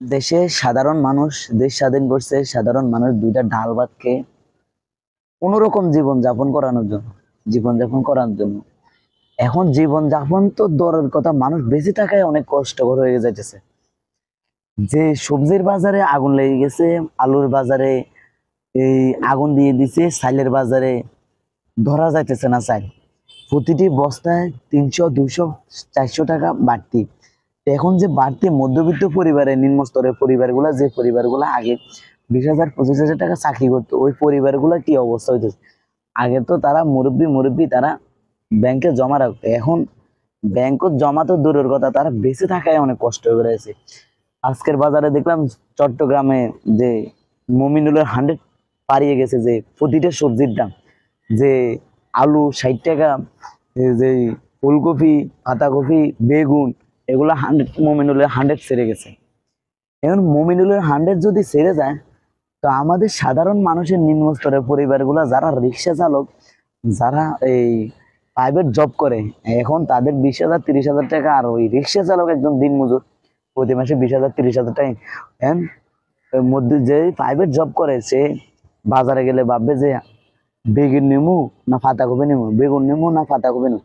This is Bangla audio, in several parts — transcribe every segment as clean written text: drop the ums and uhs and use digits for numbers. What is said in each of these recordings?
দেশে সাধারণ মানুষ দেশ স্বাধীন করছে সাধারণ মানুষ দুইটা ডাল ভাত খেয়ে কোনোরকম জীবন যাপন করার জন্য। এখন জীবন যাপন তো দূরের কথা, মানুষ বেঁচে থাকায় অনেক কষ্টকর হয়ে যাইতেছে। যে সবজির বাজারে আগুন লেগে গেছে, আলুর বাজারে এই আগুন দিয়ে দিছে, চাইলের বাজারে ধরা যাইতেছে না চাইল। প্রতিটি বস্তায় 300 200 400 টাকা বাড়তি। এখন যে বাড়তি মধ্যবিত্ত পরিবারের নিম্ন স্তরের পরিবারগুলা, যে পরিবারগুলা আগে 20,000 25,000 টাকা চাকরি করতো, ওই পরিবারগুলা কি অবস্থা হইতেছে। আগে তো তারা মুরব্বী তারা ব্যাংকে জমা রাখতো, এখন ব্যাংকত জমা তো দূরের কথা, তারা বেঁচে থাকায় অনেক কষ্ট হয়ে গেছে। আজকের বাজারে দেখলাম চট্টগ্রামে যে মমিনুলের 100 পারিয়ে গেছে, যে প্রতিটা সবজির দাম, যে আলু 60 টাকা, যে ফুলকপি, পাতাকপি, বেগুন, এগুলো 100, মমিনুলের 100 ছেড়ে গেছে। এখন মমিনুলের 100 যদি ছেড়ে যায়, তো আমাদের সাধারণ মানুষের নিম্ন স্তরের পরিবারগুলো, যারা রিক্সা চালক, যারা এই প্রাইভেট জব করে, এখন তাদের 20,000 30,000 টাকা। আর ওই রিক্সা চালক একজন দিনমজুর, প্রতি মাসে 20,000 30,000 টাকা। এখন এর মধ্যে যে প্রাইভেট জব করে, সে বাজারে গেলে ভাববে যে বেগুন নেমু না পাতাকপি নেমু, বেগুন নেমু না পাতাকপি নেমু।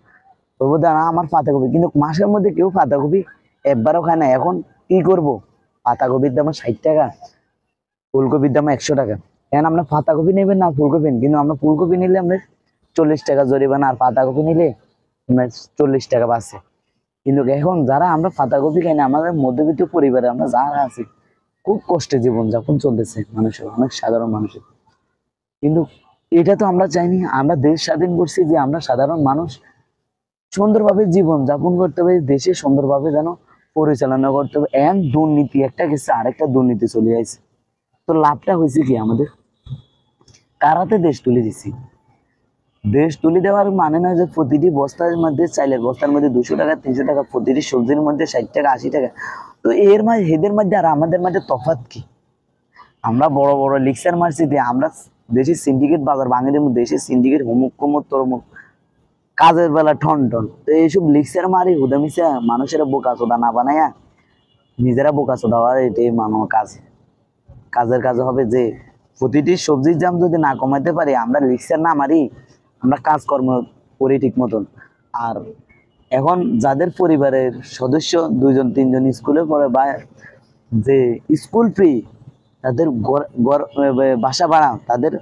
তবু না, আমার পাতাকপি। কিন্তু মাসের মধ্যে কেউ পাতাকপি একবারও খায় না। এখন কি করব, পাতাকপির দাম 60 টাকা, ফুলকপির দাম 100 টাকা। এখন আপনার পাতাকপি নেবেন না ফুলকপি নেবেন? কিন্তু আমরা ফুলকপি নিলে আপনার 40 টাকা জরিমানা, আর পাতাকপি নিলে আপনার 40 টাকা বাঁচে। কিন্তু এখন যারা আমরা পাতাকপি খাই না, আমাদের মধ্যবিত্ত পরিবারে আমরা যারা আছি, খুব কষ্টে জীবন যাপন চলতেছে মানুষের, অনেক সাধারণ মানুষের। কিন্তু এটা তো আমরা চাইনি। আমরা দেশ স্বাধীন করছি যে আমরা সাধারণ মানুষ সুন্দরভাবে জীবন যাপন করতে হবে, দেশে সুন্দরভাবে যেন পরিচালনা করতে হবে। এন দুর্নীতি একটা গেছে, আরেকটা দুর্নীতি চলে আসছে। তো লাভটা হয়েছে কি আমাদের? কারাতে দেশ তুলে দিছি। দেশ তুলে দেওয়ার মানে না যে প্রতিটি বস্তার মধ্যে, চাইলের বস্তার মধ্যে 200 টাকা 300 টাকা, প্রতিটি সবজির মধ্যে 60 টাকা 80 টাকা। তো এর মাঝে, এদের মধ্যে আর আমাদের মধ্যে তফাৎ কি? আমরা বড় বড় লিক্সার মারছি দিয়ে আমরা দেশের সিন্ডিকেট বাজার ভাঙে দেবো, দেশের সিন্ডিকেট হুমুক কুমুক তরমুক, কাজের বেলা ঠন ঠন। তো এইসব লিক্সার মারি হুদামিসা মানুষেরা বোকা চোদা না বানায়া নিজেরা বোকা চোদা হওয়ার, এটাই মানব কাজ। কাজের কাজ হবে যে প্রতিটি সবজির দাম যদি না কমাইতে পারি, আমরা লিক্সার না মারি, আমরা কাজকর্ম করি ঠিক মতন। আর এখন যাদের পরিবারের সদস্য 2 জন 3 জন স্কুলে পড়ে, বা যে স্কুল ফ্রি, তাদের বাসা ভাড়া, তাদের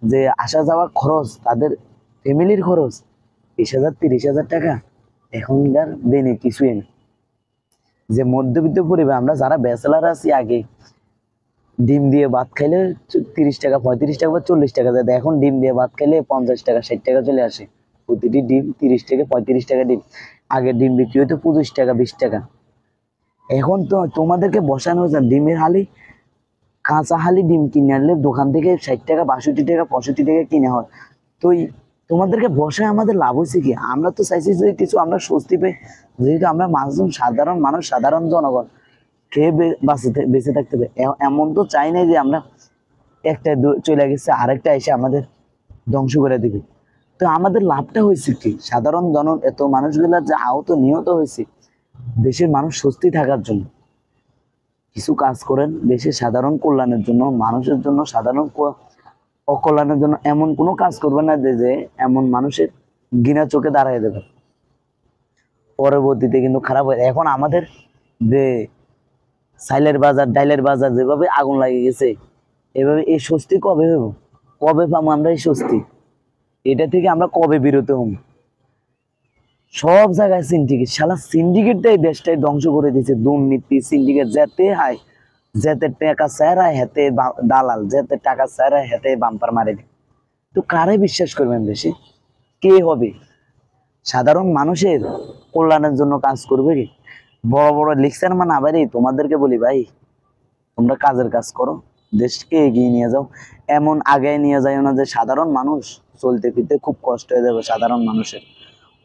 যে আসা যাওয়া খরচ, তাদের ফ্যামিলির খরচ 20,000 30,000 টাকা এখনকার দিনে কিছুই না। যে মধ্যবিত্ত পরিবার, আমরা যারা ব্যাচেলার আছি, আগে ডিম দিয়ে ভাত খাইলে 30 টাকা 35 টাকা বা 40 টাকা যেত, এখন ডিম দিয়ে ভাত খাইলে 50 টাকা 60 টাকা চলে আসে। প্রতিটি ডিম 30 থেকে 35 টাকা ডিম। আগে ডিম বিক্রি হতো 25 টাকা 20 টাকা। এখন তো তোমাদেরকে বসানো হয়েছে ডিমের হালি, কাঁচা হালি ডিম কিনে আনলে দোকান থেকে 60 টাকা 62 টাকা 65 টাকা কিনে হয়। তো তোমাদেরকে বসায় আমাদের লাভ হয়েছে কি? আমরা তো চাইছি যে কিছু আমরা স্বস্তি পাই, যেহেতু আমরা মানুষজন সাধারণ মানুষ, সাধারণ জনগণ, খেয়ে বেঁচে থাকতে হবে। এমন তো চাই নাই যে আমরা একটা চলে গেছে আরেকটা এসে আমাদের ধ্বংস করে দিবে। তো আমাদের লাভটা হয়েছে কি? সাধারণ এত মানুষগুলা যে আহত নিহত হয়েছে, দেশের মানুষ স্বস্তি থাকার জন্য কিছু কাজ করেন, দেশের সাধারণ কল্যাণের জন্য, মানুষের জন্য, সাধারণ অকল্যাণের জন্য এমন কোনো কাজ করবে না যে এমন মানুষের ঘৃণা চোখে দাঁড়ায় দেবে। পরবর্তীতে কিন্তু খারাপ হয়। এখন আমাদের যে চাইলের বাজার ডাইলের বাজার যেভাবে আগুন লাগিয়ে গেছে, এভাবে এই স্বস্তি কবে হইব? কবে পাবো আমরা এই স্বস্তি? এটা থেকে আমরা কবে বিরত হব? সব জায়গায় সিন্ডিকেট, শালা সিন্ডিকেটটাই দেশটাই ধ্বংস করে দিয়েছে। দুর্নীতি, সিন্ডিকেট, যেতে হায়, যেতে টাকা চায় হেতে দালাল, যেতে টাকা চায় হেতে বাম্পার মারে। তো কারে বিশ্বাস করবেন দেশে? কে হবে সাধারণ মানুষের কল্যাণের জন্য কাজ করবে কি? বড় বড় লিকচার মানে আবারই তোমাদেরকে বলি, ভাই তোমরা কাজের কাজ করো, দেশকে এগিয়ে নিয়ে যাও। এমন আগে নিয়ে যাও না যে সাধারণ মানুষ চলতে ফিরতে খুব কষ্ট হয়ে যাবে। সাধারণ মানুষের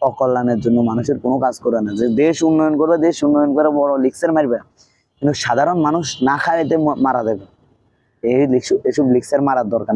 অকল্যাণের জন্য মানুষের কোনো কাজ করে না, যে দেশ উন্নয়ন করবে, দেশ উন্নয়ন করে বড় লিকচার মারবে, কিন্তু সাধারণ মানুষ না খাইতে মারা যাবে। এসব লিকচার মারার দরকার।